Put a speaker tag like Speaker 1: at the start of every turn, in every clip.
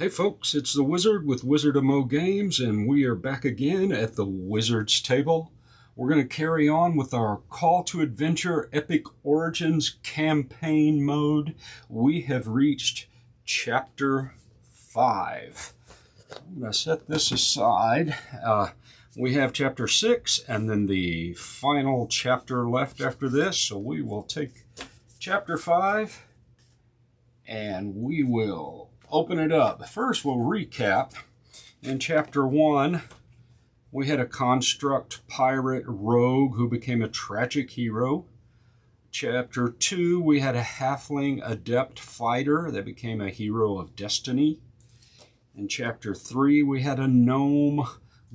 Speaker 1: Hey folks, it's the Wizard with Wizard of Mo Games, and we are back again at the Wizard's Table. We're going to carry on with our Call to Adventure Epic Origins campaign mode. We have reached Chapter 5. I'm going to set this aside. We have Chapter 6 and then the final chapter left after this, so we will take Chapter 5 and we will open it up. First, we'll recap. In Chapter 1, we had a construct pirate rogue who became a tragic hero. Chapter 2, we had a halfling adept fighter that became a hero of destiny. In Chapter 3, we had a gnome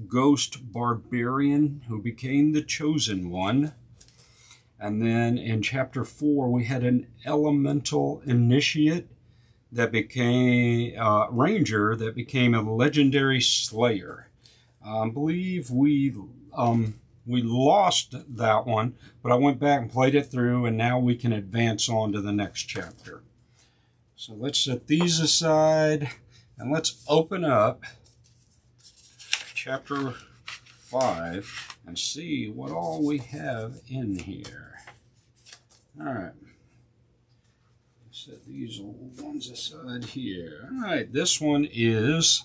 Speaker 1: ghost barbarian who became the chosen one. And then in Chapter 4, we had an elemental initiate that became ranger that became a legendary slayer. I believe we lost that one, but I went back and played it through, and now we can advance on to the next chapter. So let's set these aside, and let's open up Chapter 5 and see what all we have in here. All right. Set these old ones aside here. All right, this one is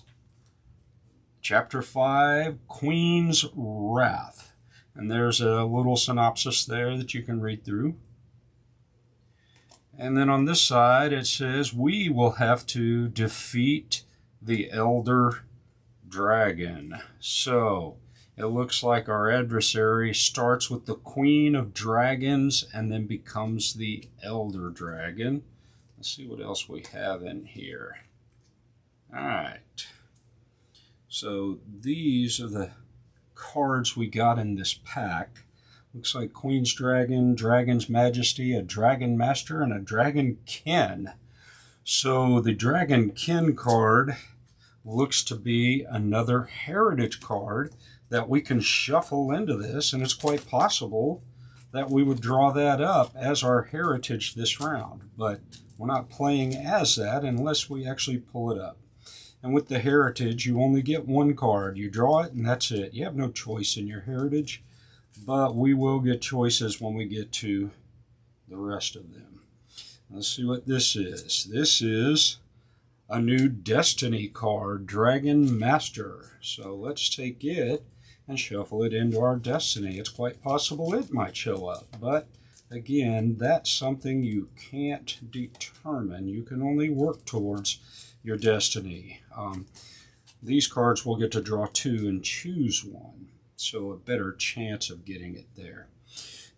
Speaker 1: Chapter 5, Queen's Wrath. And there's a little synopsis there that you can read through. And then on this side it says, we will have to defeat the Elder Dragon. So it looks like our adversary starts with the Queen of Dragons and then becomes the Elder Dragon. Let's see what else we have in here. All right. So these are the cards we got in this pack. Looks like Queen's Dragon, Dragon's Majesty, a Dragon Master, and a Dragon Kin. So the Dragon Kin card looks to be another heritage card that we can shuffle into this, and it's quite possible that we would draw that up as our heritage this round. But we're not playing as that unless we actually pull it up. And with the heritage, you only get one card. You draw it, and that's it. You have no choice in your heritage, but we will get choices when we get to the rest of them. Let's see what this is. This is a new Destiny card, Dragon Master. So let's take it and shuffle it into our Destiny. It's quite possible it might show up, but again, that's something you can't determine. You can only work towards your destiny. These cards will get to draw two and choose one, so a better chance of getting it there.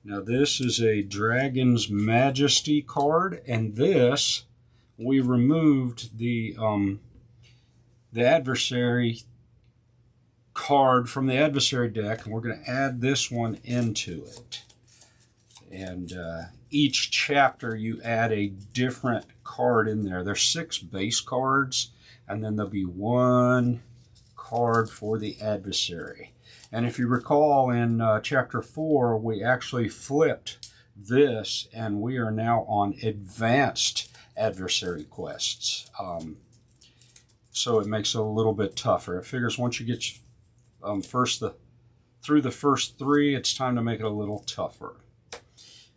Speaker 1: Now this is a Dragon's Majesty card, and this, we removed the adversary card from the adversary deck, and we're going to add this one into it. And each chapter you add a different card in there. There's 6 base cards, and then there'll be 1 card for the adversary. And if you recall, in Chapter 4, we actually flipped this, and we are now on advanced adversary quests. So it makes it a little bit tougher. It figures once you get through the first 3, it's time to make it a little tougher.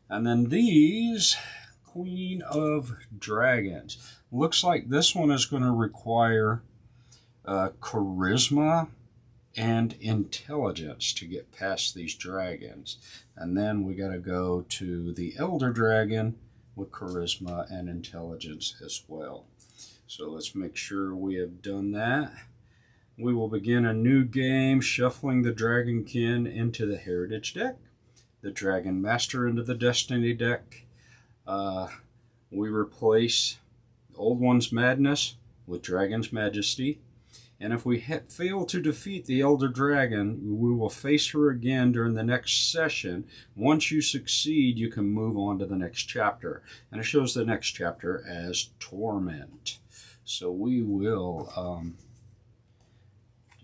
Speaker 1: And then these, Queen of Dragons. Looks like this one is going to require charisma and intelligence to get past these dragons. And then we got to go to the Elder Dragon with charisma and intelligence as well. So let's make sure we have done that. We will begin a new game, shuffling the Dragon Kin into the Heritage deck, the Dragon Master into the Destiny deck. We replace Old One's Madness with Dragon's Majesty. And if we fail to defeat the Elder Dragon, we will face her again during the next session. Once you succeed, you can move on to the next chapter. And it shows the next chapter as Torment. So we will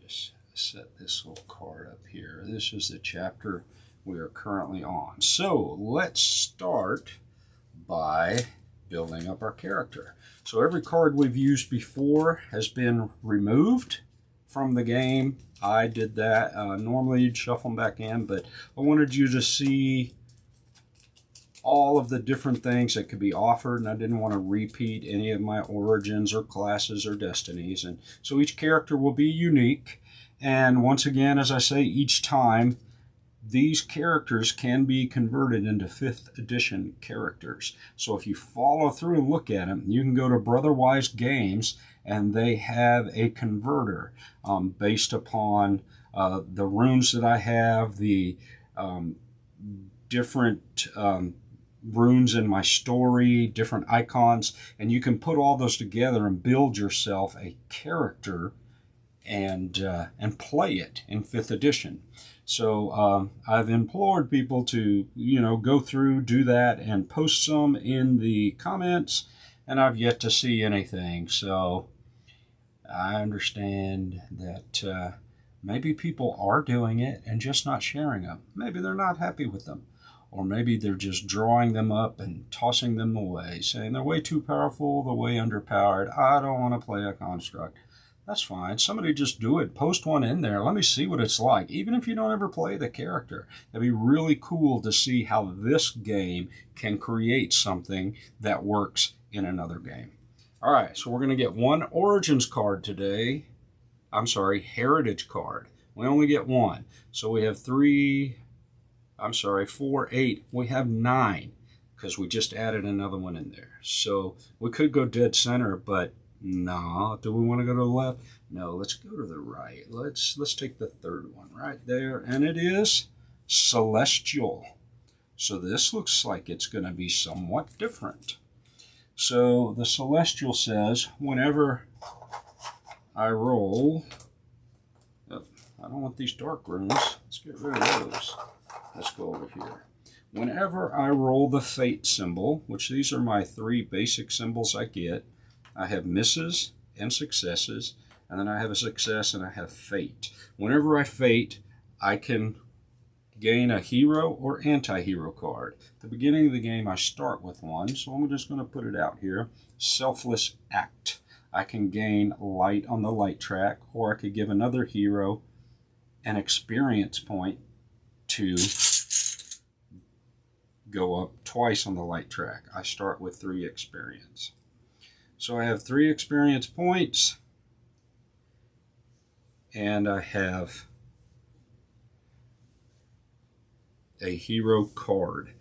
Speaker 1: just set this little card up here. This is the chapter we are currently on. So let's start by building up our character. So every card we've used before has been removed from the game. I did that. Normally you'd shuffle them back in, but I wanted you to see all of the different things that could be offered, and I didn't want to repeat any of my origins or classes or destinies. And so each character will be unique. And once again, as I say each time, these characters can be converted into 5th edition characters. So if you follow through and look at them, you can go to Brotherwise Games, and they have a converter based upon the runes that I have, the different runes in my story, different icons, and you can put all those together and build yourself a character and play it in 5th edition. So I've implored people to, go through, do that, and post some in the comments, and I've yet to see anything. So I understand that maybe people are doing it and just not sharing them. Maybe they're not happy with them. Or maybe they're just drawing them up and tossing them away, saying they're way too powerful, they're way underpowered. I don't want to play a construct. That's fine. Somebody just do it. Post one in there. Let me see what it's like. Even if you don't ever play the character, it'd be really cool to see how this game can create something that works in another game. All right, so we're going to get one Origins card today. I'm sorry, Heritage card. We only get one. So we have 4, 8. We have 9 because we just added another one in there. So we could go dead center, but no. Do we want to go to the left? No, let's go to the right. Let's take the third one right there, and it is Celestial. So this looks like it's going to be somewhat different. So the Celestial says, whenever I roll, I don't want these dark runes. Let's get rid of those. Let's go over here. Whenever I roll the Fate symbol, which these are my 3 basic symbols I get, I have misses and successes, and then I have a success and I have Fate. Whenever I Fate, I can gain a hero or anti-hero card. At the beginning of the game, I start with one, so I'm just going to put it out here. Selfless Act. I can gain light on the light track, or I could give another hero an experience point to go up twice on the light track. I start with 3 experience. So I have 3 experience points, and I have a hero card.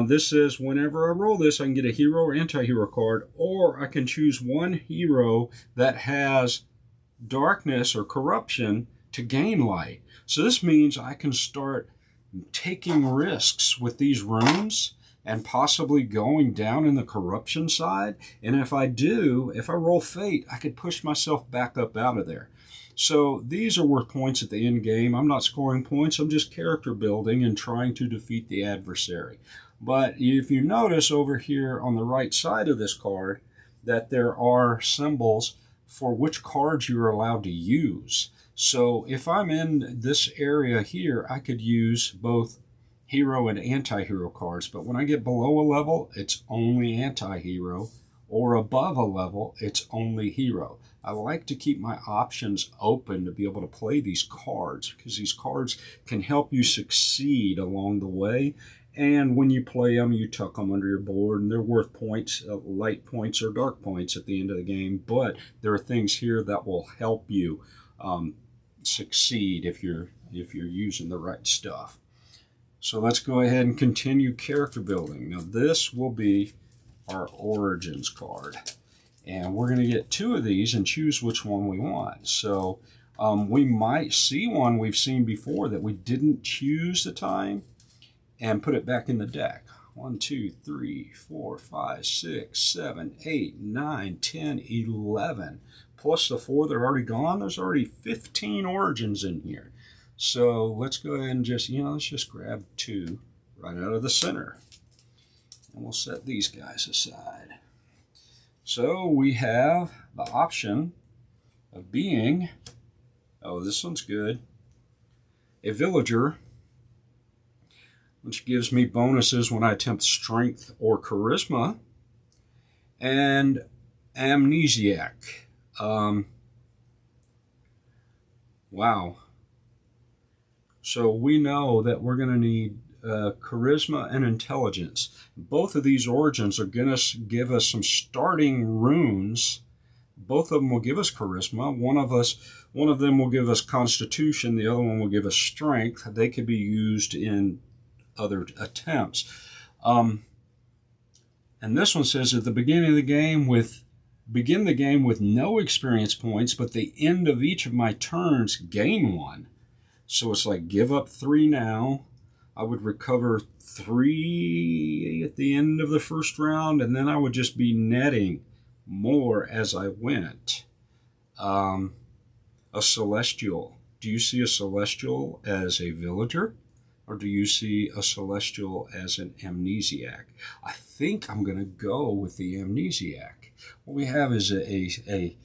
Speaker 1: This says whenever I roll this, I can get a hero or anti-hero card, or I can choose one hero that has darkness or corruption to gain light. So this means I can start taking risks with these runes and possibly going down in the corruption side. And if I roll Fate, I could push myself back up out of there. So these are worth points at the end game. I'm not scoring points, I'm just character building and trying to defeat the adversary. But if you notice over here on the right side of this card that there are symbols for which cards you're allowed to use. So if I'm in this area here, I could use both hero and anti-hero cards, but when I get below a level, it's only anti-hero, or above a level, it's only hero. I like to keep my options open to be able to play these cards, because these cards can help you succeed along the way. And when you play them, you tuck them under your board, and they're worth points, light points or dark points at the end of the game. But there are things here that will help you succeed if you're using the right stuff. So let's go ahead and continue character building. Now this will be our Origins card, and we're going to get 2 of these and choose which one we want. So we might see one we've seen before that we didn't choose the time and put it back in the deck. 1, 2, 3, 4, 5, 6, 7, 8, 9, 10, 11. Plus the 4 that are already gone, there's already 15 Origins in here. So let's go ahead and let's just grab 2 right out of the center. And we'll set these guys aside. So we have the option of being, this one's good, a villager, which gives me bonuses when I attempt strength or charisma. and amnesiac. Wow. So we know that we're going to need charisma and intelligence. Both of these origins are going to give us some starting runes. Both of them will give us charisma. One of them will give us constitution. The other one will give us strength. They could be used in other attempts. And this one says at the beginning of the game begin the game with no experience points, but the end of each of my turns gain 1. So it's like give up 3 now. I would recover 3 at the end of the first round, and then I would just be netting more as I went. A celestial. Do you see a celestial as a villager, or do you see a celestial as an amnesiac? I think I'm going to go with the amnesiac. What we have is a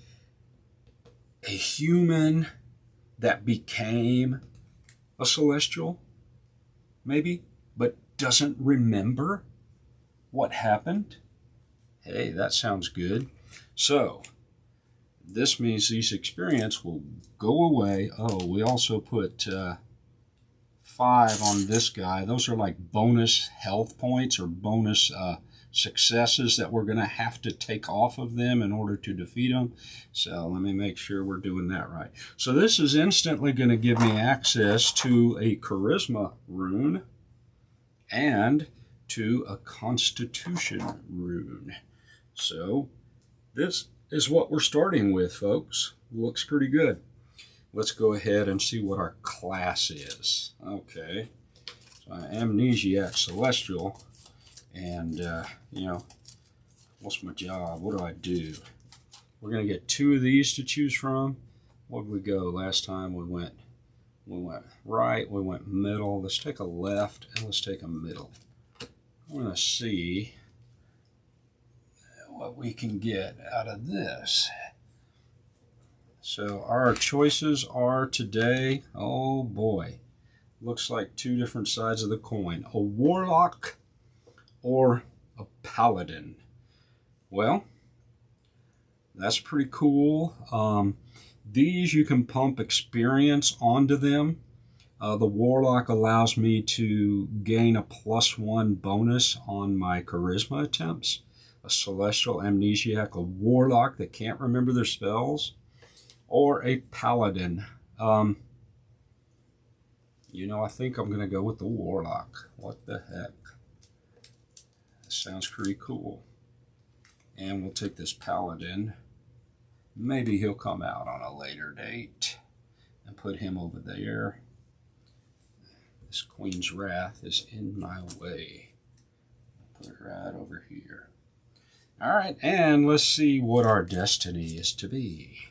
Speaker 1: human that became a celestial, maybe, but doesn't remember what happened. Hey, that sounds good. So this means these experience will go away. Oh, we also put 5 on this guy. Those are like bonus health points or bonus successes that we're going to have to take off of them in order to defeat them. So let me make sure we're doing that right. So this is instantly going to give me access to a charisma rune and to a constitution rune. So this is what we're starting with, folks. Looks pretty good. Let's go ahead and see what our class is. Okay, so amnesiac celestial, and you know, what's my job? What do I do? We're gonna get 2 of these to choose from. What did we go last time? We went right, we went middle. Let's take a left and let's take a middle. We're gonna see what we can get out of this. So our choices are today, oh boy, looks like 2 different sides of the coin. A warlock or a paladin. Well, that's pretty cool. These you can pump experience onto them. The warlock allows me to gain a +1 bonus on my charisma attempts. A celestial amnesiac, a warlock that can't remember their spells, or a paladin. You know, I think I'm going to go with the warlock. What the heck? That sounds pretty cool. And we'll take this paladin. Maybe he'll come out on a later date and put him over there. This Queen's Wrath is in my way. Put it right over here. All right, and let's see what our destiny is to be.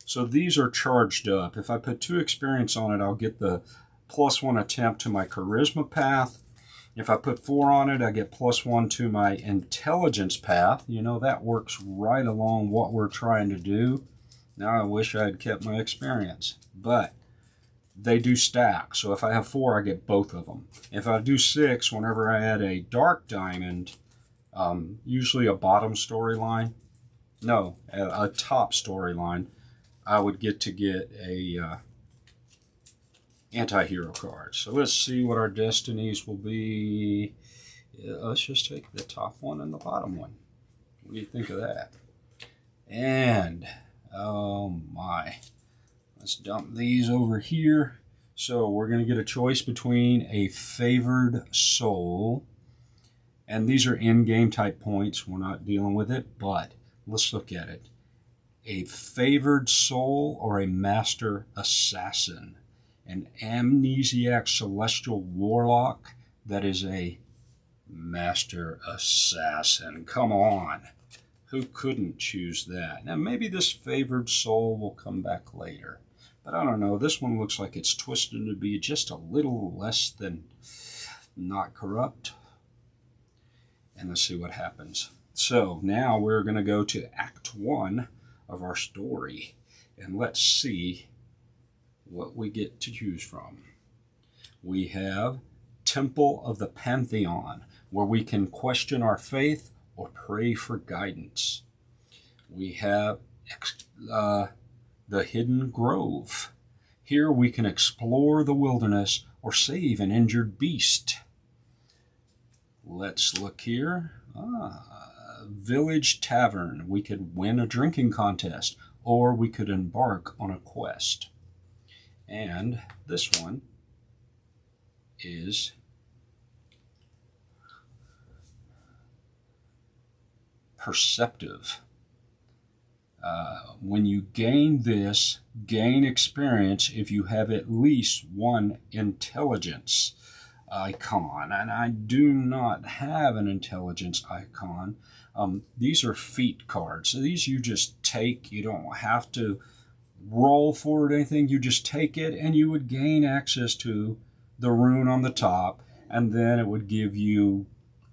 Speaker 1: So these are charged up. If I put 2 experience on it, I'll get the +1 attempt to my charisma path. If I put 4 on it, I get +1 to my intelligence path. You know, that works right along what we're trying to do. Now I wish I had kept my experience, but they do stack. So if I have 4, I get both of them. If I do 6, whenever I add a dark diamond, usually a bottom storyline, no, a top storyline, I would get a anti-hero card. So let's see what our destinies will be. Yeah, let's just take the top one and the bottom one. What do you think of that? And, oh my, let's dump these over here. So we're going to get a choice between a favored soul, and these are in-game type points. We're not dealing with it, but let's look at it. A favored soul or a master assassin. An amnesiac celestial warlock that is a master assassin. Come on. Who couldn't choose that? Now maybe this favored soul will come back later. But I don't know. This one looks like it's twisted to be just a little less than not corrupt. And let's see what happens. So now we're going to go to Act 1 of our story. And let's see what we get to choose from. We have Temple of the Pantheon, where we can question our faith or pray for guidance. We have the Hidden Grove. Here we can explore the wilderness or save an injured beast. Let's look here. Village Tavern. We could win a drinking contest, or we could embark on a quest. And this one is Perceptive. When you gain this, gain experience if you have at least one intelligence icon. And I do not have an intelligence icon. These are feat cards. So these you just take. You don't have to roll for it or anything. You just take it, and you would gain access to the rune on the top, and then it would give you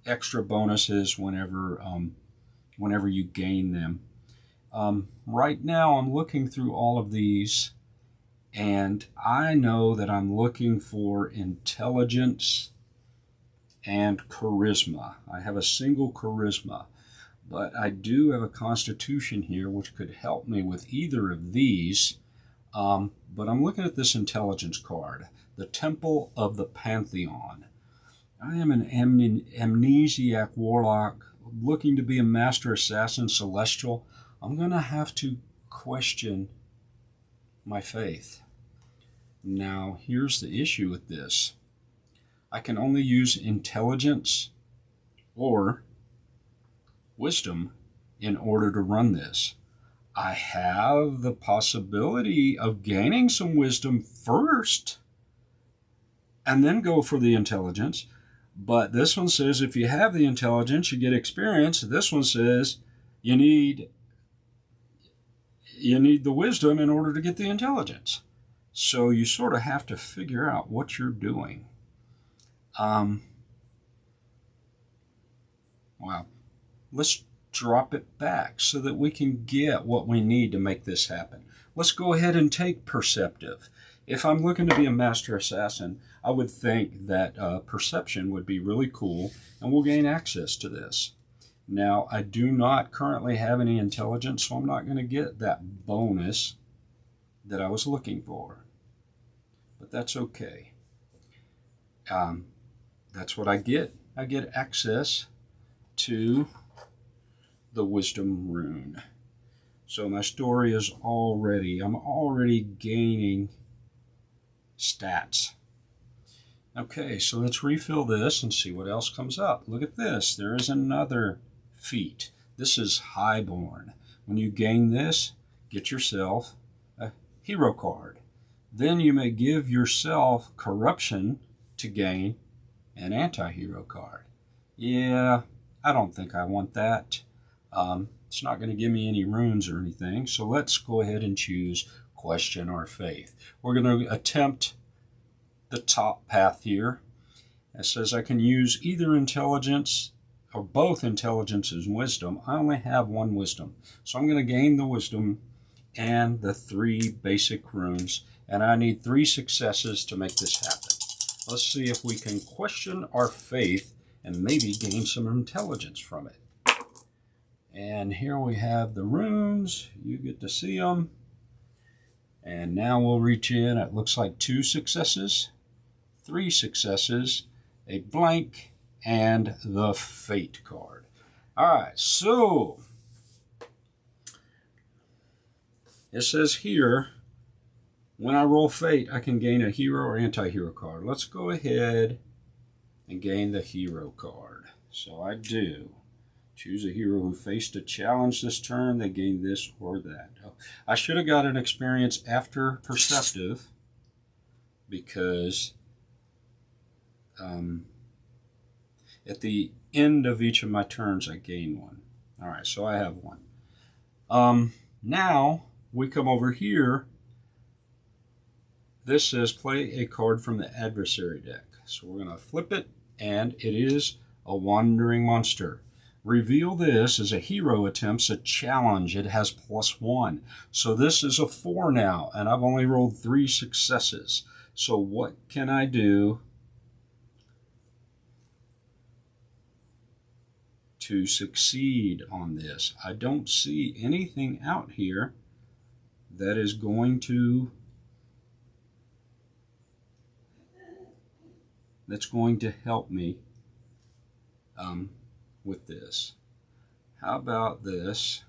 Speaker 1: extra bonuses whenever you gain them. Right now I'm looking through all of these, and I know that I'm looking for intelligence and charisma. I have a single charisma, but I do have a constitution here which could help me with either of these. But I'm looking at this intelligence card, the Temple of the Pantheon. I am an amnesiac warlock looking to be a master assassin celestial. I'm going to have to question my faith. Now, here's the issue with this. I can only use intelligence or wisdom in order to run this. I have the possibility of gaining some wisdom first and then go for the intelligence. But this one says if you have the intelligence, you get experience. This one says you need the wisdom in order to get the intelligence. So you sort of have to figure out what you're doing. Wow. Let's drop it back so that we can get what we need to make this happen. Let's go ahead and take Perceptive. If I'm looking to be a master assassin, I would think that perception would be really cool, and we'll gain access to this. Now, I do not currently have any intelligence, so I'm not going to get that bonus that I was looking for. But that's okay. That's what I get. I get access to the Wisdom Rune. So my story is I'm already gaining stats. Okay, so let's refill this and see what else comes up. Look at this. There is another feat. This is Highborn. When you gain this, get yourself a hero card. Then you may give yourself corruption to gain an anti-hero card. Yeah, I don't think I want that. It's not going to give me any runes or anything, so let's go ahead and choose Question Our Faith. We're going to attempt the top path here. It says I can use either intelligence or both intelligence and wisdom. I only have one wisdom, so I'm going to gain the wisdom and the 3 basic runes, and I need 3 successes to make this happen. Let's see if we can question our faith and maybe gain some intelligence from it. And here we have the runes. You get to see them. And now we'll reach in. It looks like 2 successes, 3 successes, a blank, and the Fate card. All right, so it says here, when I roll Fate, I can gain a hero or anti-hero card. Let's go ahead and gain the hero card. So I do. Choose a hero who faced a challenge this turn. They gain this or that. I should have got an experience after Perceptive because at the end of each of my turns, I gain one. All right, so I have one. Now we come over here. This says play a card from the adversary deck. So we're going to flip it, and it is a Wandering Monster. Reveal this as a hero attempts a challenge. It has +1. So this is a 4 now, and I've only rolled 3 successes. So what can I do to succeed on this. I don't see anything out here that is going to help me with this. How about this?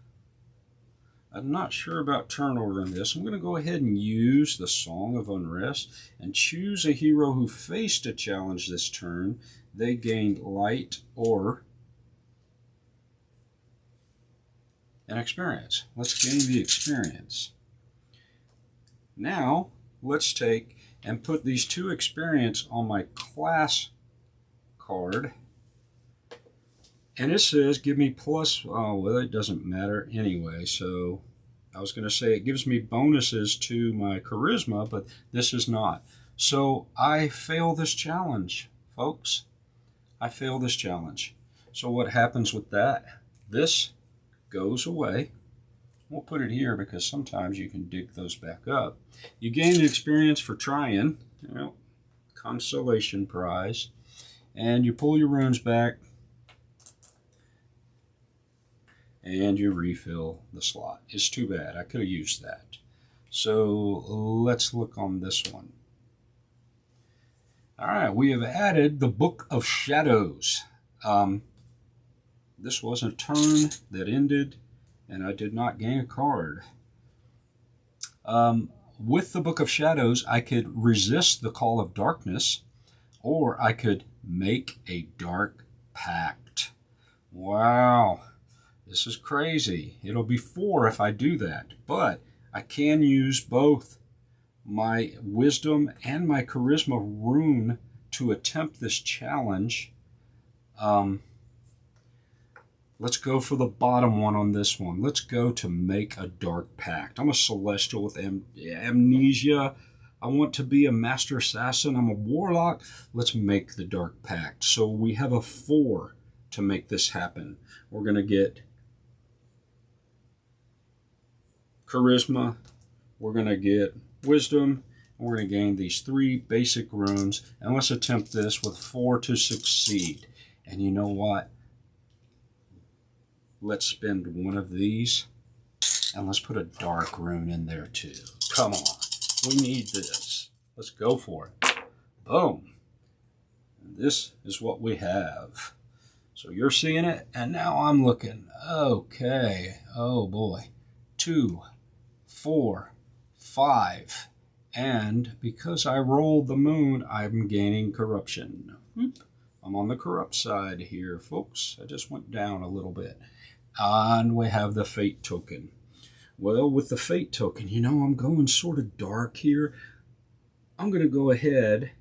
Speaker 1: I'm not sure about turn order on this. I'm going to go ahead and use the Song of Unrest and choose a hero who faced a challenge this turn. They gained light or an experience. Let's gain the experience. Now, let's take and put these 2 experience on my class card. And it says give me plus, oh, well, it doesn't matter anyway. So I was going to say it gives me bonuses to my charisma, but this is not. So I fail this challenge, folks. I fail this challenge. So what happens with that? This goes away. We'll put it here because sometimes you can dig those back up. You gain the experience for trying, consolation prize, and you pull your runes back and you refill the slot. It's too bad. I could have used that. So let's look on this one. All right, we have added the Book of Shadows. This was a turn that ended, and I did not gain a card. With the Book of Shadows, I could resist the Call of Darkness, or I could make a Dark Pact. Wow, this is crazy. It'll be 4 if I do that, but I can use both my Wisdom and my Charisma rune to attempt this challenge. Let's go for the bottom one on this one. Let's go to make a Dark Pact. I'm a Celestial with amnesia. I want to be a Master Assassin. I'm a Warlock. Let's make the Dark Pact. So we have a 4 to make this happen. We're going to get Charisma. We're going to get Wisdom. And we're going to gain these 3 basic runes. And let's attempt this with 4 to succeed. And you know what? Let's spend one of these, and let's put a dark rune in there too. Come on, we need this. Let's go for it. Boom. And this is what we have. So you're seeing it, and now I'm looking. Okay, oh boy. 2, 4, 5, and because I rolled the moon, I'm gaining corruption. Whoop. I'm on the corrupt side here, folks. I just went down a little bit. And we have the Fate token. Well, with the Fate token, I'm going sort of dark here. I'm going to go ahead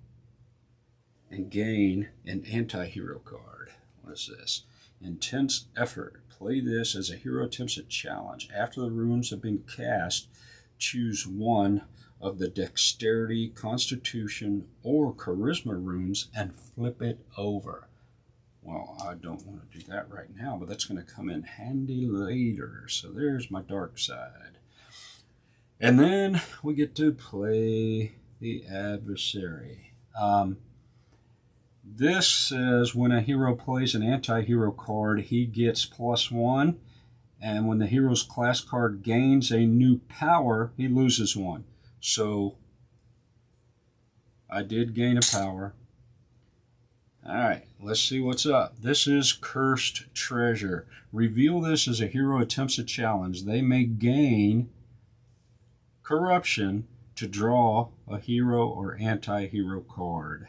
Speaker 1: and gain an anti-hero card. What is this? Intense Effort. Play this as a hero attempts a challenge. After the runes have been cast, choose one of the Dexterity, Constitution, or Charisma runes and flip it over. Well, I don't want to do that right now, but that's going to come in handy later. So there's my dark side. And then we get to play the adversary. This says when a hero plays an anti-hero card, he gets +1. And when the hero's class card gains a new power, he loses 1. So I did gain a power. All right, let's see what's up. This is Cursed Treasure. Reveal this as a hero attempts a challenge. They may gain corruption to draw a hero or anti-hero card.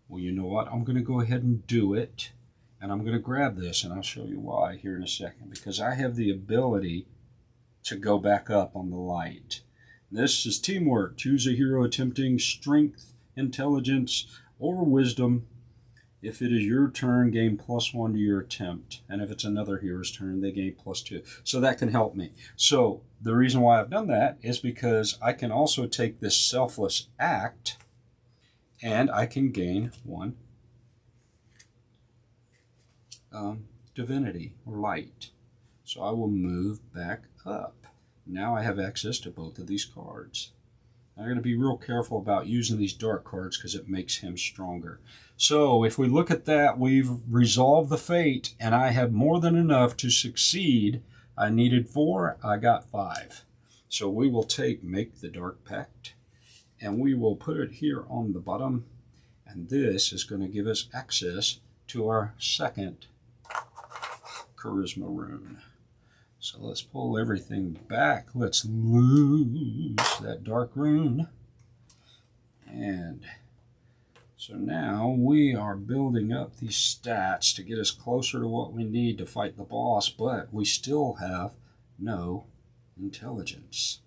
Speaker 1: Well, you know what? I'm going to go ahead and do it. And I'm going to grab this, and I'll show you why here in a second. Because I have the ability to go back up on the light. This is Teamwork. Choose a hero attempting Strength, Intelligence, or Wisdom. If it is your turn, gain +1 to your attempt. And if it's another hero's turn, they gain +2. So that can help me. So the reason why I've done that is because I can also take this Selfless Act and I can gain 1 Divinity or Light. So I will move back up. Now I have access to both of these cards. I'm going to be real careful about using these dark cards because it makes him stronger. So if we look at that, we've resolved the fate, and I have more than enough to succeed. I needed 4, I got 5. So we will make the Dark Pact, and we will put it here on the bottom, and this is going to give us access to our second Charisma rune. So let's pull everything back. Let's lose that dark rune. And so now we are building up these stats to get us closer to what we need to fight the boss, but we still have no intelligence.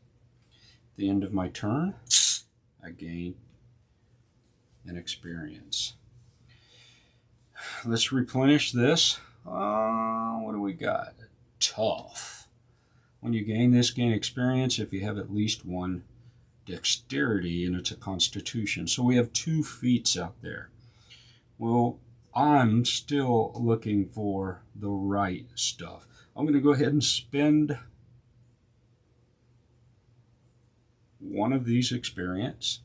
Speaker 1: At the end of my turn, I gain an experience. Let's replenish this. What do we got? Tough. When you gain experience if you have at least 1 dexterity, and it's a constitution. So we have 2 feats out there. Well, I'm still looking for the right stuff. I'm going to go ahead and spend 1 of these experience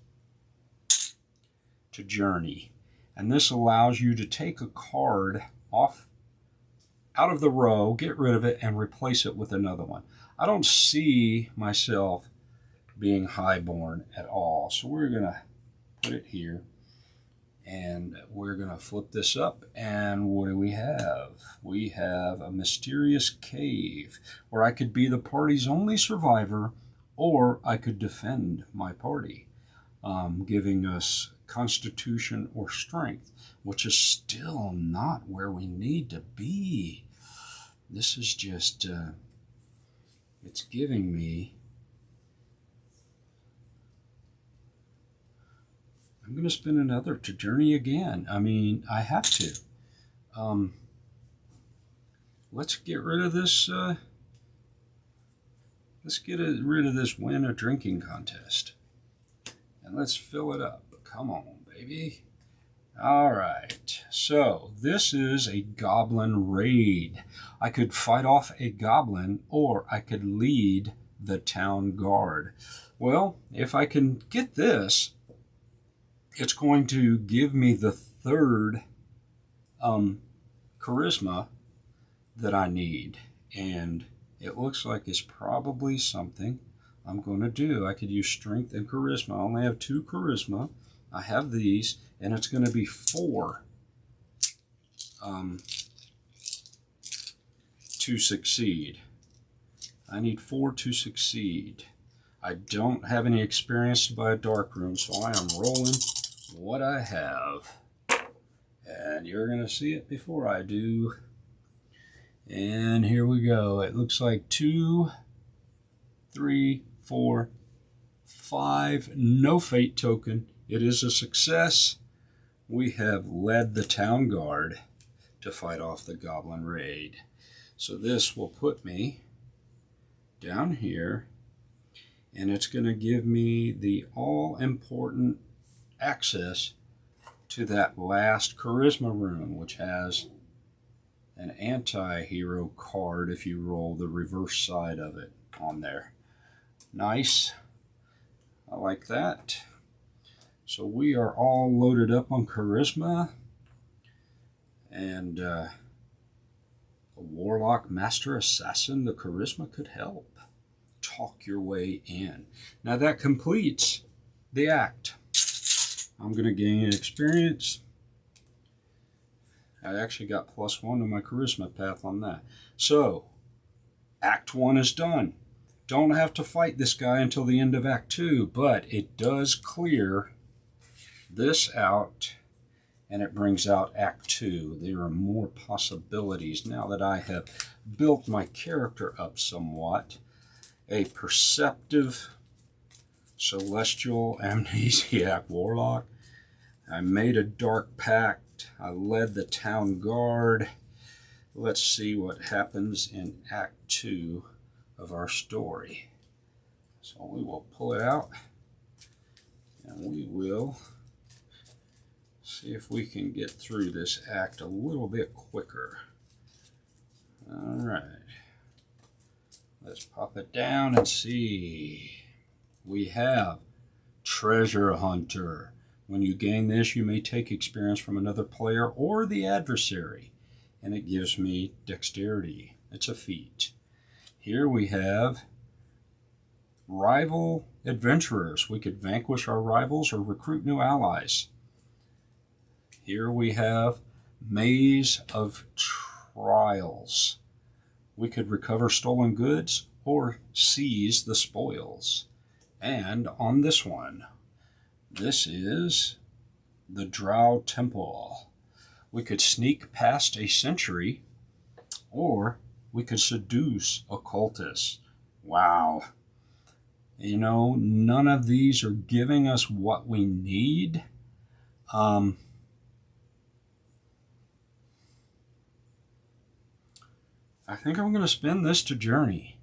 Speaker 1: to journey. And this allows you to take a card out of the row, get rid of it, and replace it with another one. I don't see myself being highborn at all. So we're going to put it here, and we're going to flip this up, and what do we have? We have a mysterious cave where I could be the party's only survivor, or I could defend my party, giving us constitution or strength, which is still not where we need to be. This is just, it's giving me, I'm going to spend another to journey again. I mean, I have to. Let's get rid of this, rid of this win a drinking contest. And let's fill it up. Come on, baby. All right, so this is a goblin raid. I could fight off a goblin, or I could lead the town guard. Well, if I can get this, it's going to give me the 3rd charisma that I need. And it looks like it's probably something I'm going to do. I could use strength and charisma. I only have 2 charisma. I have these, and it's going to be 4 to succeed. I need 4 to succeed. I don't have any experience to buy a dark room, so I am rolling what I have. And you're going to see it before I do. And here we go. It looks like 2, 3, 4, 5. No fate token. It is a success. We have led the town guard to fight off the goblin raid. So this will put me down here, and it's going to give me the all-important access to that last charisma rune, which has an anti-hero card if you roll the reverse side of it on there. Nice. I like that. So we are all loaded up on charisma, and a warlock master assassin, the charisma could help. Talk your way in. Now that completes the act. I'm going to gain experience. I actually got +1 to my charisma path on that. So, Act 1 is done. Don't have to fight this guy until the end of Act 2, but it does clear this out, and it brings out Act 2. There are more possibilities now that I have built my character up somewhat. A perceptive celestial amnesiac warlock. I made a dark pact. I led the town guard. Let's see what happens in Act 2 of our story. So we will pull it out, and we will see if we can get through this act a little bit quicker. All right. Let's pop it down and see. We have Treasure Hunter. When you gain this, you may take experience from another player or the adversary, and it gives me dexterity. It's a feat. Here we have Rival Adventurers. We could vanquish our rivals or recruit new allies. Here we have Maze of Trials. We could recover stolen goods or seize the spoils. And on this one, this is the Drow Temple. We could sneak past a sentry, or we could seduce a cultist. Wow. You know, none of these are giving us what we need. I think I'm going to spin this to Journey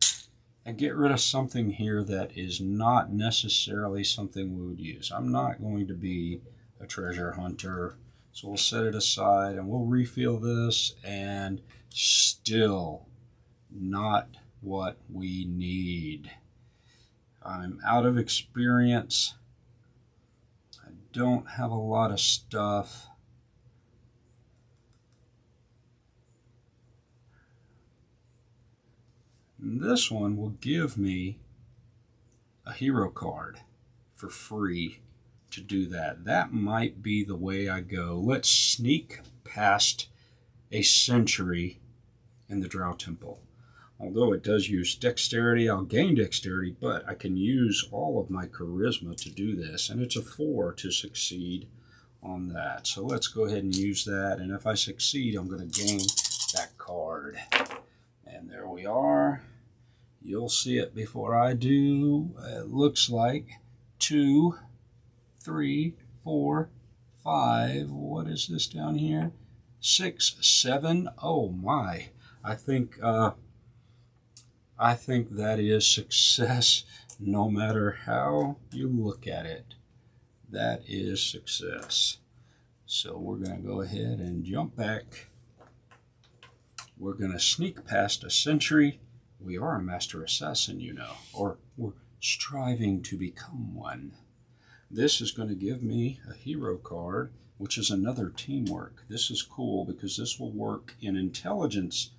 Speaker 1: and get rid of something here that is not necessarily something we would use. I'm not going to be a treasure hunter, so we'll set it aside and we'll refill this, and still not what we need. I'm out of experience. I don't have a lot of stuff. This one will give me a hero card for free to do that. That might be the way I go. Let's sneak past a sentry in the Drow Temple. Although it does use dexterity, I'll gain dexterity, but I can use all of my charisma to do this, and it's a 4 to succeed on that. So let's go ahead and use that, and if I succeed, I'm going to gain that card. And there we are. You'll see it before I do. It looks like 2, 3, 4, 5. What is this down here? 6, 7. Oh my. I think that is success no matter how you look at it. That is success. So we're going to go ahead and jump back. We're going to sneak past a sentry. We are a master assassin, you know, or we're striving to become one. This is going to give me a hero card, which is another teamwork. This is cool because this will work in intelligence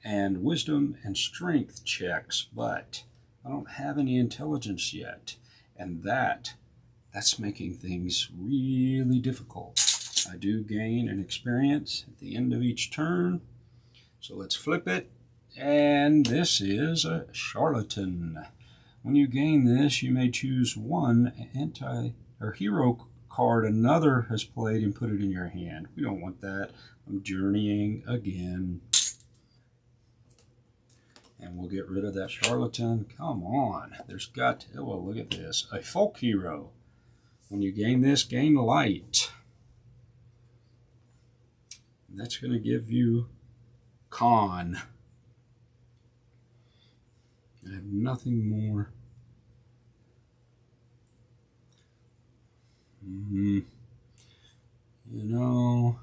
Speaker 1: and wisdom and strength checks, but I don't have any intelligence yet, and that's making things really difficult. I do gain an experience at the end of each turn, so let's flip it, and this is a charlatan. When you gain this, you may choose one hero card another has played and put it in your hand. We don't want that. I'm journeying again. And we'll get rid of that charlatan. Come on. There's got to, oh, look at this. A folk hero. When you gain this, gain light. That's going to give you con. I have nothing more. You know,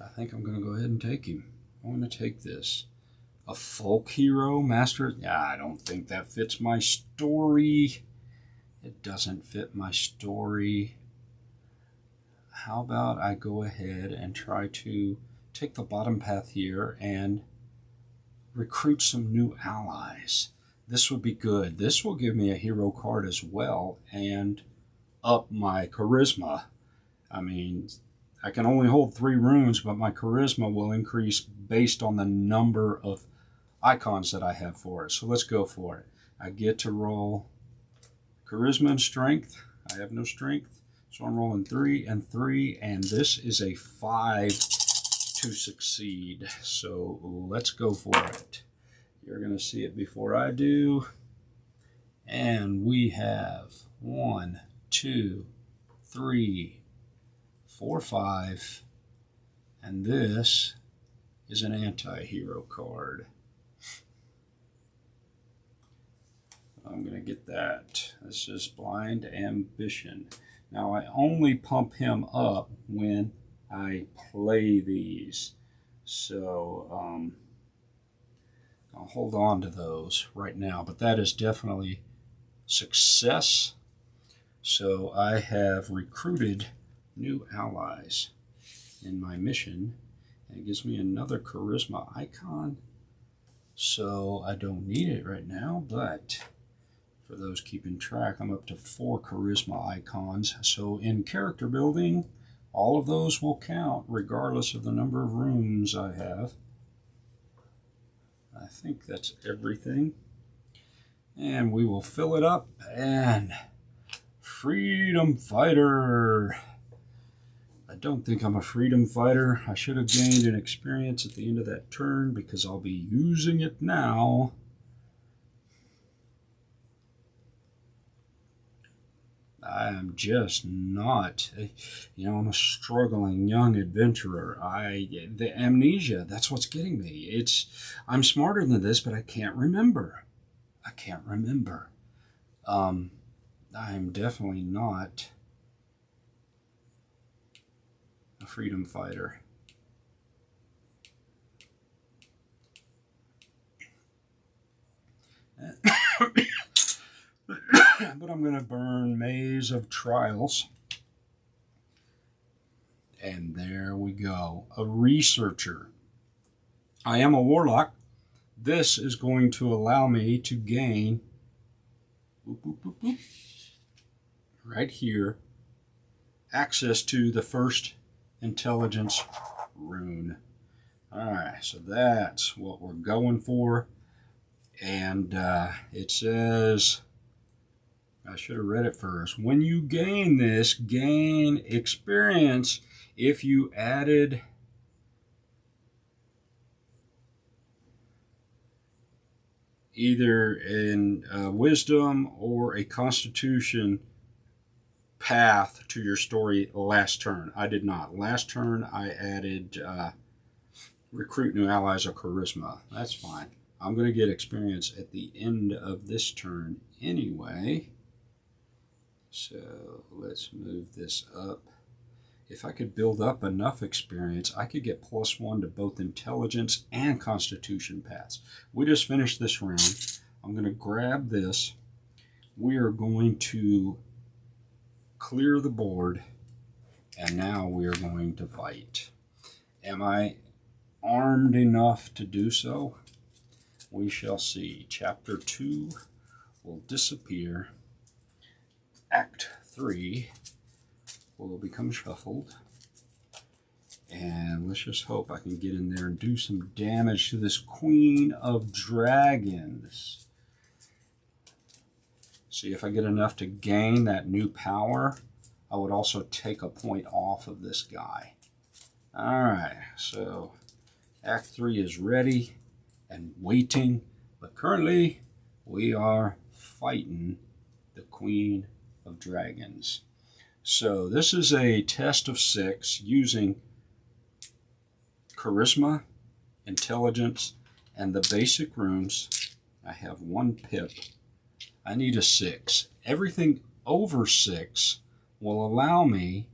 Speaker 1: I think I'm going to go ahead and take him. I'm going to take this. A folk hero, master? Yeah, I don't think that fits my story. It doesn't fit my story. How about I go ahead and try to take the bottom path here and recruit some new allies. This would be good. This will give me a hero card as well and up my charisma. I mean, I can only hold 3 runes, but my charisma will increase based on the number of icons that I have for it. So let's go for it. I get to roll charisma and strength. I have no strength, so I'm rolling 3 and 3, and this is a 5 to succeed. So let's go for it. You're going to see it before I do. And we have 1, 2, 3, 4, 5, and this is an anti-hero card. I'm going to get that. This is Blind Ambition. Now I only pump him up when I play these. So I'll hold on to those right now, but that is definitely success. So I have recruited new allies in my mission, and it gives me another charisma icon. So I don't need it right now, but for those keeping track, I'm up to 4 charisma icons. So in character building, all of those will count regardless of the number of rooms I have. I think that's everything. And we will fill it up, and Freedom Fighter. I don't think I'm a freedom fighter. I should have gained an experience at the end of that turn because I'll be using it now. I am just not, I'm a struggling young adventurer. The amnesia, that's what's getting me. I'm smarter than this, but I can't remember. I'm definitely not a freedom fighter. But I'm going to burn Maze of Trials. And there we go. A researcher. I am a warlock. This is going to allow me to gain, right here, access to the first intelligence rune. Alright, so that's what we're going for. And it says, I should have read it first. When you gain this, gain experience if you added either in wisdom or a constitution path to your story last turn. I did not. Last turn I added recruit new allies or charisma. That's fine. I'm going to get experience at the end of this turn anyway. So let's move this up. If I could build up enough experience, I could get +1 to both intelligence and constitution paths. We just finished this round. I'm going to grab this. We are going to clear the board, and now we are going to fight. Am I armed enough to do so? We shall see. Chapter 2 will disappear. Act 3 will become shuffled. And let's just hope I can get in there and do some damage to this Queen of Dragons. See if I get enough to gain that new power. I would also take a point off of this guy. Alright, so Act 3 is ready and waiting. But currently, we are fighting the Queen of Dragons. So this is a test of 6 using charisma, intelligence, and the basic runes. I have 1 pip. I need a 6. Everything over 6 will allow me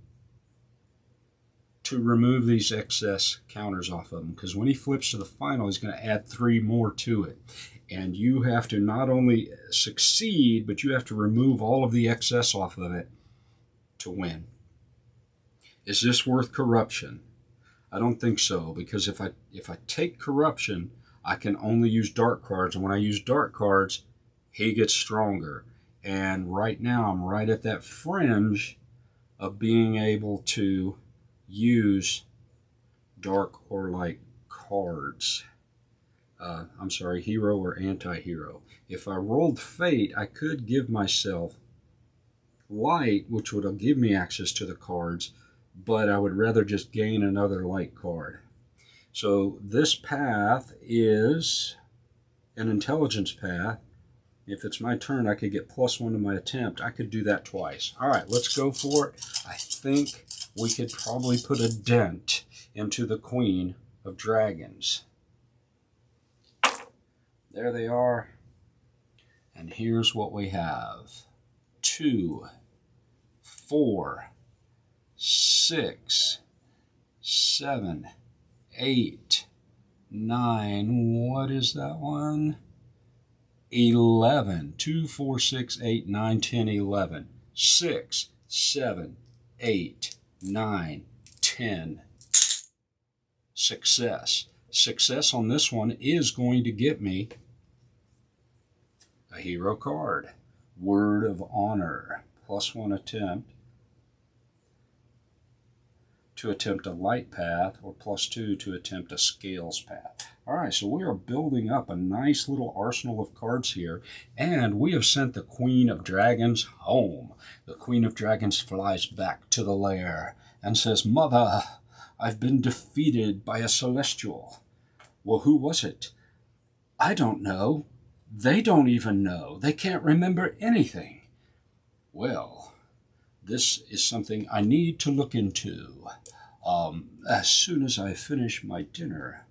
Speaker 1: to remove these excess counters off of him, because when he flips to the final, he's going to add 3 more to it. And you have to not only succeed, but you have to remove all of the excess off of it to win. Is this worth corruption? I don't think so, because if I take corruption, I can only use dark cards, and when I use dark cards, he gets stronger. And right now I'm right at that fringe of being able to use dark or light cards. I'm sorry, hero or anti-hero. If I rolled fate, I could give myself light, which would give me access to the cards, but I would rather just gain another light card. So this path is an intelligence path. If it's my turn, I could get +1 to my attempt. I could do that twice. All right, let's go for it. I think we could probably put a dent into the Queen of Dragons. There they are. And here's what we have. 2, 4, 6, 7, 8, 9. What is that one? 11. 2, 4, 6, 8, 9, 10, 11. 6, 7, 8, 9, 10. Success. Success on this one is going to get me a hero card. Word of Honor. +1 attempt to attempt a light path, or +2 to attempt a scales path. All right, so we are building up a nice little arsenal of cards here, and we have sent the Queen of Dragons home. The Queen of Dragons flies back to the lair and says, "Mother, I've been defeated by a celestial." "Well, who was it?" "I don't know. They don't even know. They can't remember anything." "Well, this is something I need to look into. As soon as I finish my dinner,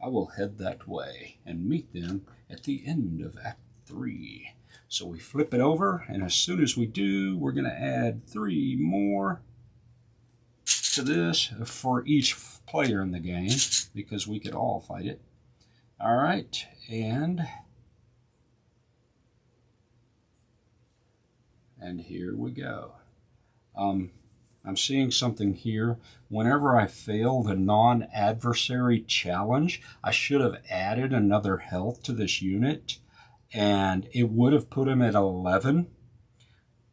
Speaker 1: I will head that way and meet them at the end of Act 3. So we flip it over, and as soon as we do, we're going to add 3 more to this for each player in the game, because we could all fight it. All right, and here we go. I'm seeing something here. Whenever I fail the non-adversary challenge, I should have added another health to this unit, and it would have put him at 11,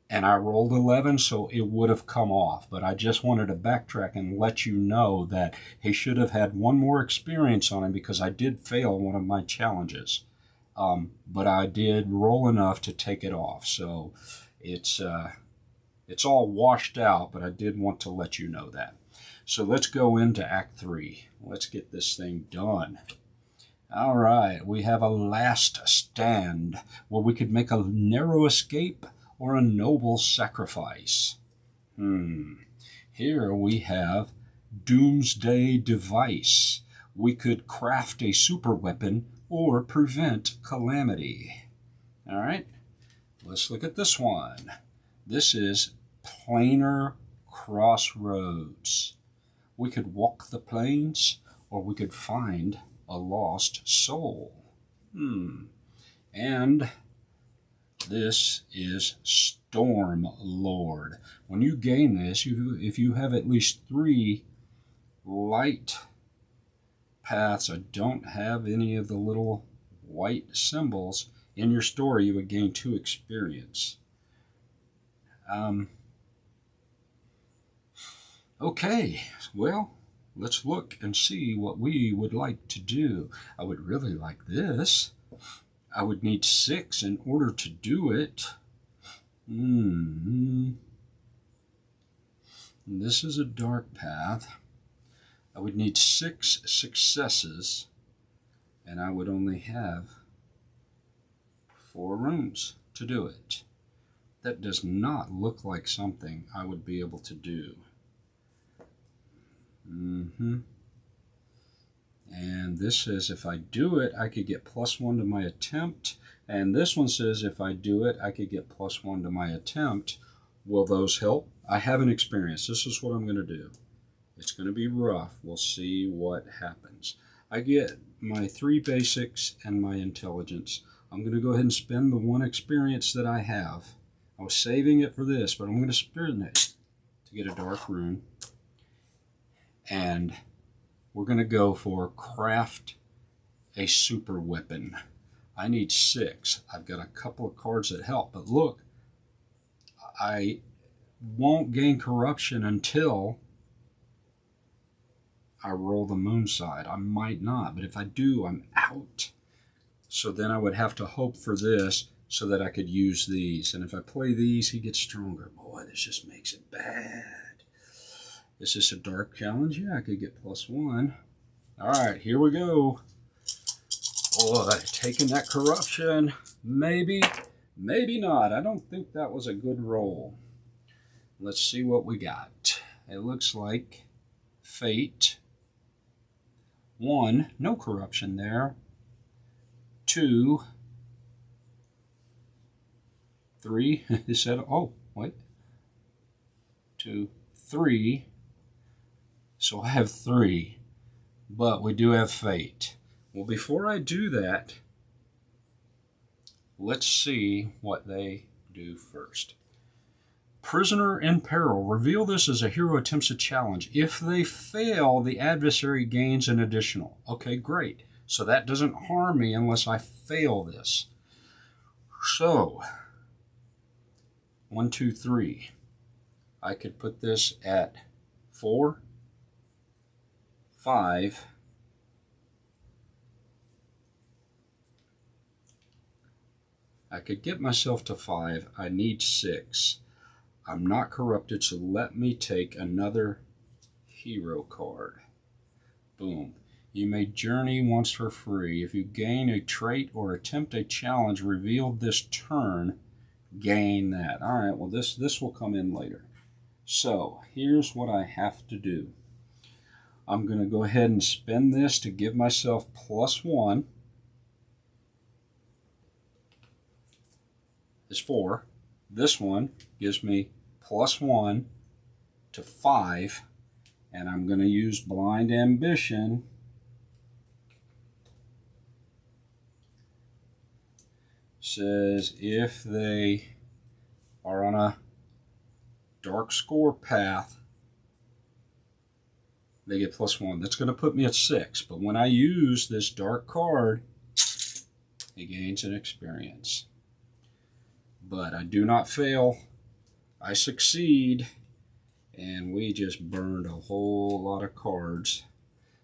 Speaker 1: and I rolled 11, so it would have come off. But I just wanted to backtrack and let you know that he should have had 1 more experience on him, because I did fail one of my challenges. But I did roll enough to take it off, so it's all washed out, but I did want to let you know that. So let's go into Act 3. Let's get this thing done. All right, we have a last stand, where we could make a narrow escape or a noble sacrifice. Here we have Doomsday Device. We could craft a super weapon or prevent calamity. All right, let's look at this one. This is Planar Crossroads. We could walk the plains, or we could find a lost soul. And this is Storm Lord. When you gain this, if you have at least 3 light paths that don't have any of the little white symbols in your story, you would gain 2 experience. Okay, well, let's look and see what we would like to do. I would really like this. I would need 6 in order to do it. This is a dark path. I would need 6 successes, and I would only have 4 rooms to do it. That does not look like something I would be able to do. And this says if I do it, I could get +1 to my attempt. And this one says if I do it, I could get +1 to my attempt. Will those help? I haven't experienced. This is what I'm going to do. It's going to be rough. We'll see what happens. I get my 3 basics and my intelligence. I'm going to go ahead and spend the 1 experience that I have. I was saving it for this, but I'm going to spend it to get a dark rune. And we're going to go for craft a super weapon. I need 6. I've got a couple of cards that help, but look, I won't gain corruption until I roll the moon side. I might not, but if I do, I'm out. So then I would have to hope for this so that I could use these. And if I play these, he gets stronger. Boy, this just makes it bad. Is this a dark challenge? Yeah, I could get +1. All right, here we go. Oh, taking that corruption. Maybe, maybe not. I don't think that was a good roll. Let's see what we got. It looks like Fate. 1, no corruption there. 2, 3, it said, oh, wait. 2, 3. So I have 3. but we do have fate. Well, before I do that, let's see what they do first. Prisoner in peril. Reveal this as a hero attempts a challenge. If they fail, the adversary gains an additional. Okay, great. So that doesn't harm me unless I fail this. So, 1, 2, 3. I could put this at 4, 5, I could get myself to 5. I need 6. I'm not corrupted, so let me take another hero card. Boom. You may journey once for free. If you gain a trait or attempt a challenge revealed this turn, gain that. All right, well, this will come in later. So here's what I have to do. I'm going to go ahead and spend this to give myself +1. Is 4. This one gives me +1 to 5, and I'm going to use Blind Ambition. Says if they are on a dark score path, they get +1. That's going to put me at 6, but when I use this dark card, it gains an experience. But I do not fail. I succeed, and we just burned a whole lot of cards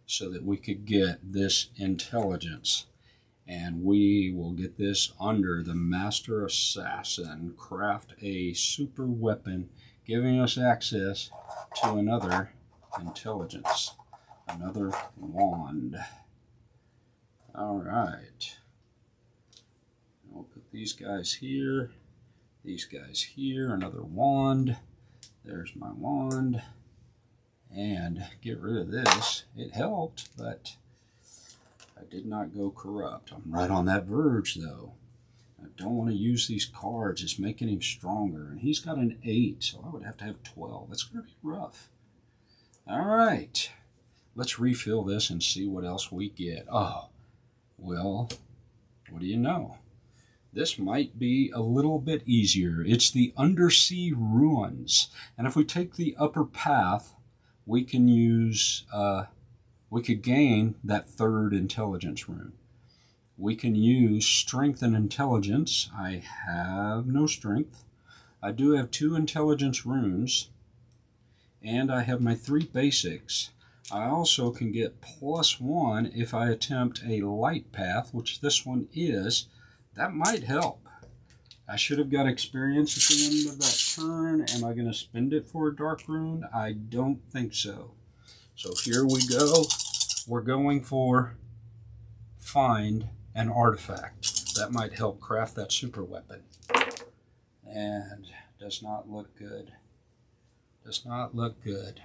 Speaker 1: so that we could get this intelligence. And we will get this under the Master Assassin. Craft a super weapon, giving us access to another intelligence, another wand. All right. I'll put these guys here. These guys here, another wand. There's my wand. And get rid of this. It helped, but I did not go corrupt. I'm right on that verge, though. I don't want to use these cards. It's making him stronger. And he's got an 8, so I would have to have 12. That's going to be rough. All right. Let's refill this and see what else we get. Oh, well, what do you know? This might be a little bit easier. It's the Undersea Ruins. And if we take the upper path, we can use, we could gain that 3rd intelligence rune. We can use Strength and Intelligence. I have no Strength. I do have 2 intelligence runes. And I have my 3 basics. I also can get +1 if I attempt a light path, which this one is. That might help. I should have got experience at the end of that turn. Am I going to spend it for a dark rune? I don't think so. So here we go. We're going for find an artifact. That might help craft that super weapon. And does not look good. Does not look good.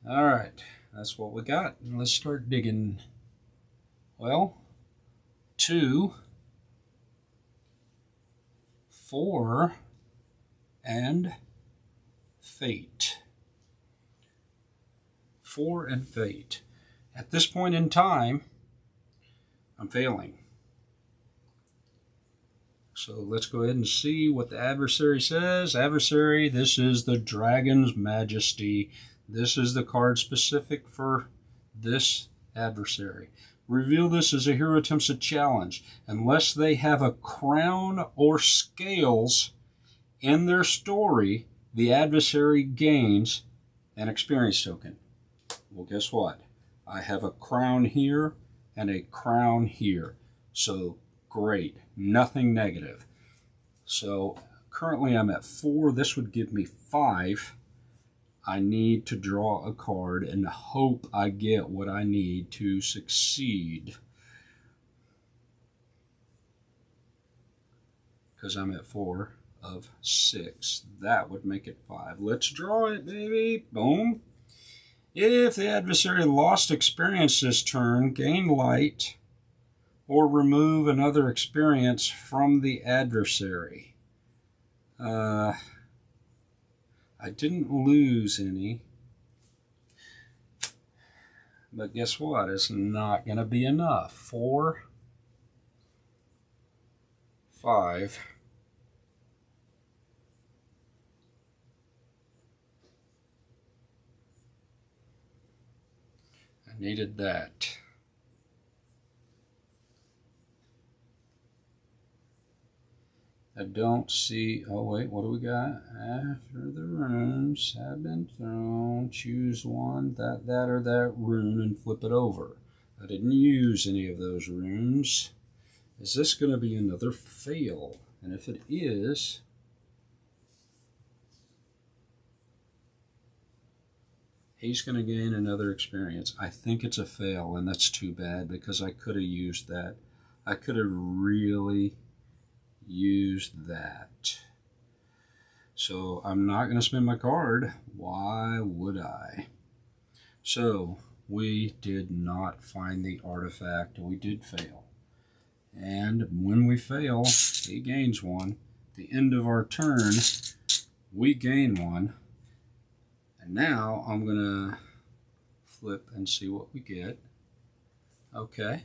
Speaker 1: All right, that's what we got. Let's start digging. Well, 2, 4, and fate. 4 and fate. At this point in time, I'm failing. So let's go ahead and see what the adversary says. Adversary, this is the Dragon's Majesty. This is the card specific for this adversary. Reveal this as a hero attempts a challenge. Unless they have a crown or scales in their story, the adversary gains an experience token. Well, guess what? I have a crown here and a crown here. So great, nothing negative. So currently I'm at 4. This would give me 5. I need to draw a card and hope I get what I need to succeed. Because I'm at 4 of 6. That would make it 5. Let's draw it, baby. Boom. If the adversary lost experience this turn, gain light, or remove another experience from the adversary. I didn't lose any. But guess what? It's not going to be enough. 4, 5. I needed that. I don't see, oh wait, what do we got? After the runes have been thrown, choose one, that or that rune, and flip it over. I didn't use any of those runes. Is this going to be another fail? And if it is, he's going to gain another experience. I think it's a fail, and that's too bad because I could have used that. I could have really used that. So I'm not going to spend my card. Why would I? So we did not find the artifact. We did fail. And when we fail, he gains one. At the end of our turn, we gain one. And now I'm going to flip and see what we get. Okay.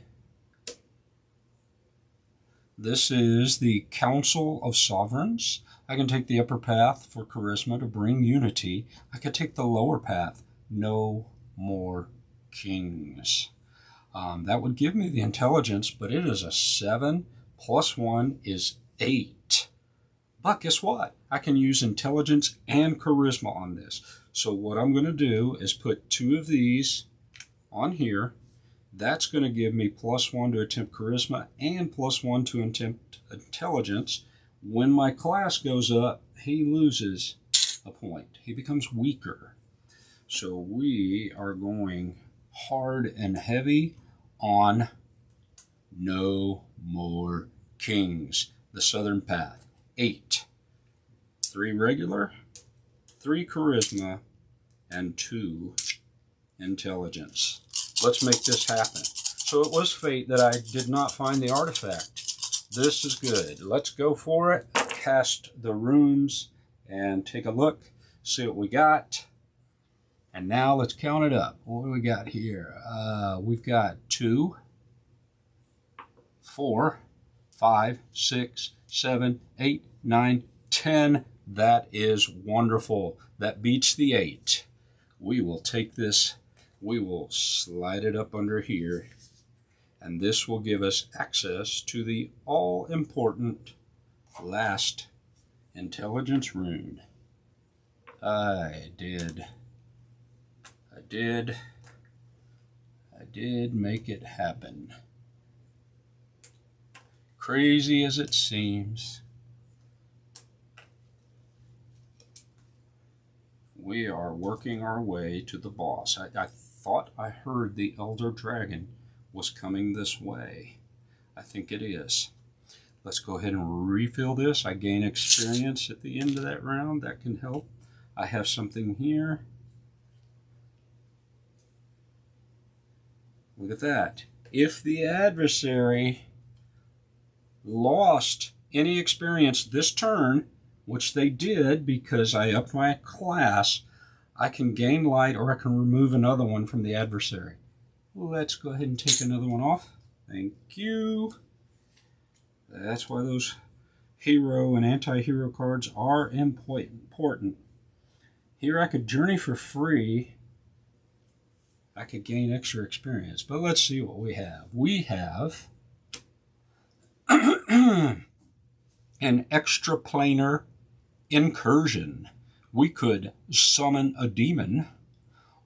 Speaker 1: This is the Council of Sovereigns. I can take the upper path for charisma to bring unity. I could take the lower path, no more kings. That would give me the intelligence, but it is a 7 plus 1 is 8. But guess what? I can use intelligence and charisma on this. So what I'm going to do is put 2 of these on here. That's going to give me +1 to attempt charisma and +1 to attempt intelligence. When my class goes up, he loses a point. He becomes weaker. So we are going hard and heavy on no more kings. The Southern Path. 8. 3 regular, 3 charisma, and 2 intelligence. Let's make this happen. So it was fate that I did not find the artifact. This is good. Let's go for it. Cast the runes and take a look. See what we got. And now let's count it up. What do we got here? We've got 2, 4, 5, 6, 7, 8, 9, 10. That is wonderful. That beats the 8. We will take this. We will slide it up under here, and this will give us access to the all-important last intelligence rune. I did make it happen. Crazy as it seems, we are working our way to the boss. I thought I heard the Elder Dragon was coming this way. I think it is. Let's go ahead and refill this. I gain experience at the end of that round. That can help. I have something here. Look at that. If the adversary lost any experience this turn, which they did because I upped my class, I can gain light or I can remove another one from the adversary. Let's go ahead and take another one off. Thank you. That's why those hero and anti-hero cards are important. Here I could journey for free. I could gain extra experience. But let's see what we have. We have an extraplanar incursion. We could summon a demon,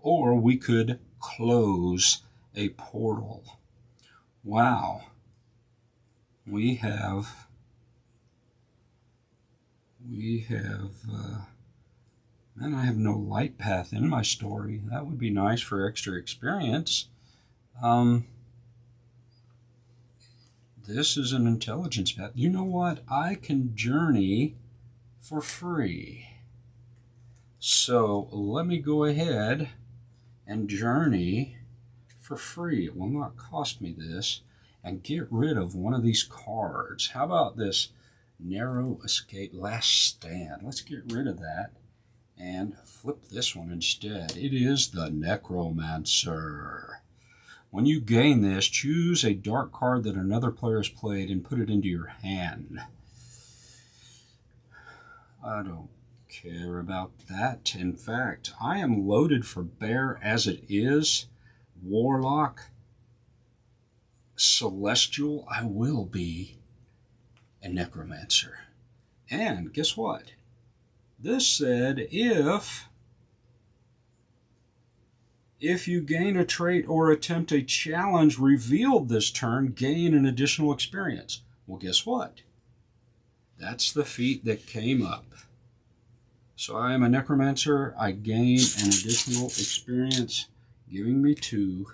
Speaker 1: or we could close a portal. Wow. We have man, I have no light path in my story. That would be nice for extra experience. This is an intelligence path. You know what? I can journey for free. So let me go ahead and journey for free. It will not cost me this. And get rid of one of these cards. How about this narrow escape, last stand? Let's get rid of that and flip this one instead. It is the Necromancer. When you gain this, choose a dark card that another player has played and put it into your hand. I don't care about that. In fact, I am loaded for bear as it is. Warlock, Celestial, I will be a Necromancer. And guess what? This said if you gain a trait or attempt a challenge revealed this turn, gain an additional experience. Well, guess what? That's the feat that came up. So I am a Necromancer. I gain an additional experience, giving me 2.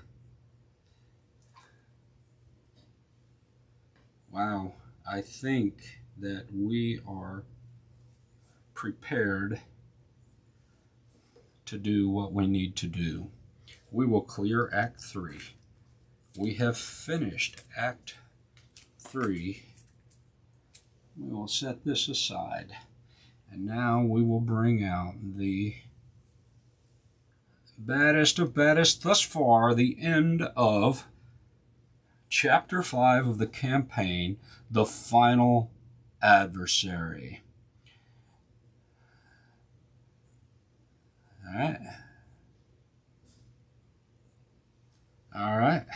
Speaker 1: Wow, I think that we are prepared to do what we need to do. We will clear Act 3. We have finished Act 3. We will set this aside. And now we will bring out the baddest of baddest thus far, the end of Chapter 5 of the campaign, The Final Adversary. All right.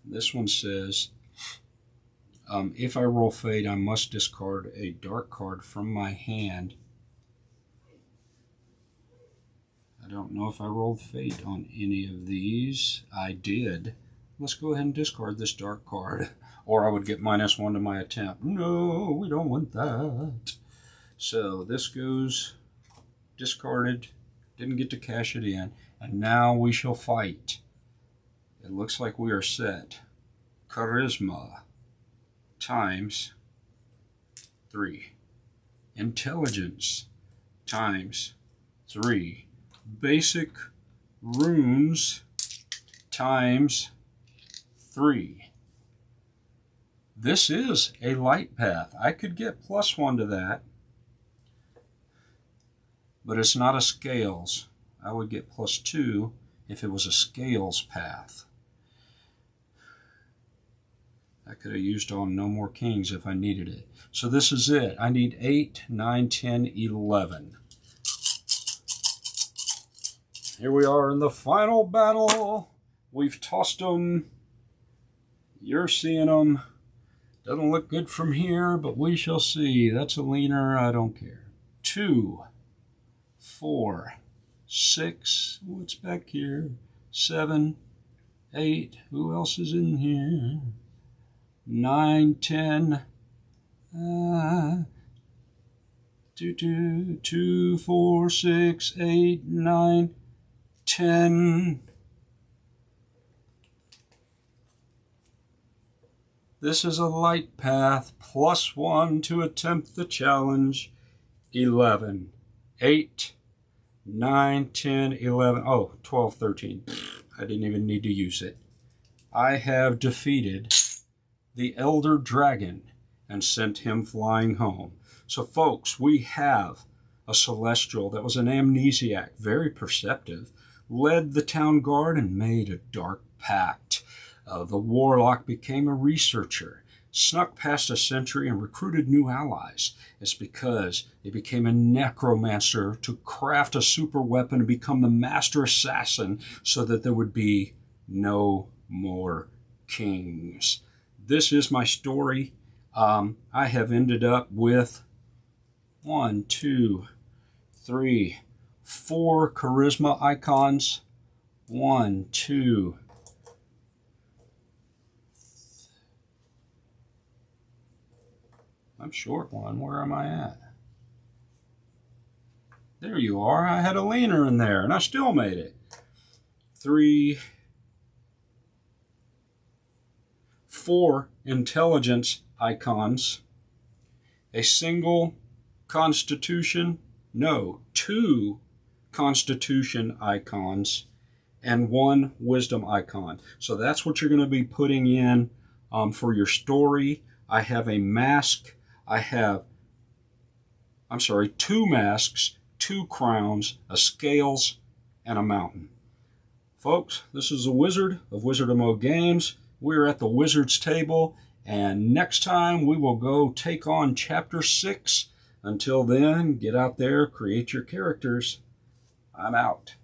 Speaker 1: This one says, if I roll Fate, I must discard a dark card from my hand. I don't know if I rolled Fate on any of these. I did. Let's go ahead and discard this dark card. Or I would get -1 to my attempt. No, we don't want that. So this goes discarded. Didn't get to cash it in. And now we shall fight. It looks like we are set. Charisma times 3. Intelligence times 3. Basic runes times 3. This is a light path. I could get +1 to that, but it's not a scales. I would get +2 if it was a scales path. I could have used on No More Kings if I needed it. So this is it. I need 8, 9, 10, 11. Here we are in the final battle. We've tossed them. You're seeing them. Doesn't look good from here, but we shall see. That's a leaner. I don't care. 2, 4, 6. What's back here? 7, 8. Who else is in here? 9, 10. 2, 4, 6, 8, 9, 10. This is a light path. +1 to attempt the challenge. 11. 8, 9, 10, 11. Oh, 12, 13. I didn't even need to use it. I have defeated the Elder Dragon and sent him flying home. So folks, we have a Celestial that was an amnesiac, very perceptive, led the town guard and made a dark pact. The Warlock became a researcher, snuck past a century and recruited new allies. It's because he became a necromancer to craft a super weapon and become the master assassin so that there would be no more kings. This is my story. I have ended up with 1, 2, 3, 4 charisma icons. 1, 2. I'm short one. Where am I at? There you are. I had a leaner in there, and I still made it. 3, 4 intelligence icons. A single constitution. No, 2 constitution icons. And 1 wisdom icon. So that's what you're going to be putting in for your story. I have a mask. I have, 2 masks, 2 crowns, a scales, and a mountain. Folks, this is the Wizard of Wizard-O-Mo Games. We're at the Wizard's table, and next time we will go take on Chapter 6. Until then, get out there, create your characters. I'm out.